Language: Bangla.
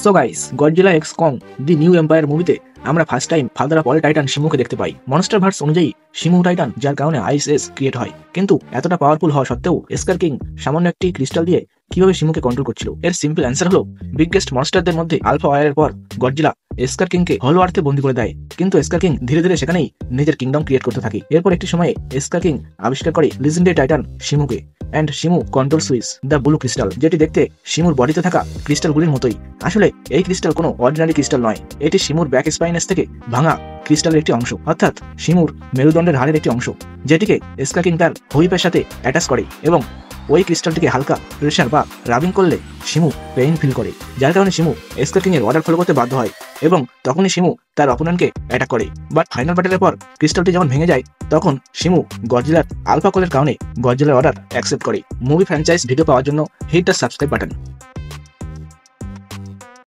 So guys, Godzilla x Kong the new empire মুভিতে আমরা first time father of all titan শিমুকে দেখতে পাই। মনস্টার ভার্স অনুযায়ী শিমু টাইটান, যার কারণে আইস এস ক্রিয়েট হয়। কিন্তু এতটা পাওয়ারফুল হওয়া সত্ত্বেও এস্কার কিং সামান্য একটি ক্রিস্টাল দিয়ে কিভাবে শিমুকে কন্ট্রোল করছিল? এর সিম্পল অ্যান্সার হলো, বিগেস্ট মনস্টারদের মধ্যে আলফা ওয়ারের পর গডজিলা এস্কার কিংকে হলো আর্থে বন্দী করে দেয়। কিন্তু এস্কার কিং ধীরে ধীরে সেখানেই নিজের কিংডম ক্রিয়েট করতে থাকে। এরপর একটি সময়ে এস্কার কিং আবিষ্কার করে লিজেন্ডারি টাইটান শিমুকে, and Shimo control switch the blue crystal, যেটি দেখতে শিমুর বডিতে থাকা ক্রিস্টালগুলির মতোই। আসলে এই ক্রিস্টাল কোনো অর্ডিনারি ক্রিস্টাল নয়, এটি শিমুর ব্যাক স্পাইনেস থেকে ভাঙা ক্রিস্টালের একটি অংশ, অর্থাৎ শিমুর মেরুদণ্ডের হাড়ের একটি অংশ, যেটিকে এস্কার কিং তার হুইপের সাথে অ্যাটাচ করে এবং ওই ক্রিস্টালটিকে হালকা প্রেশার বা রাবিং করলে শিমু পেইন ফিল করে, যার কারণে শিমু এস্কার কিং এর অর্ডার ফলো করতে বাধ্য হয় এবং তখনই শিমু তার অপোনেন্টকে অ্যাটাক করে। বাট ফাইনাল ব্যাটেলের পর ক্রিস্টালটি যখন ভেঙে যায়, তখন শিমু গডজিলার আলফা কলের কারণে গডজিলার অর্ডার অ্যাকসেপ্ট করে। মুভি ফ্র্যাঞ্চাইজ ভিডিও পাওয়ার জন্য হিট দ্য সাবস্ক্রাইব বাটন।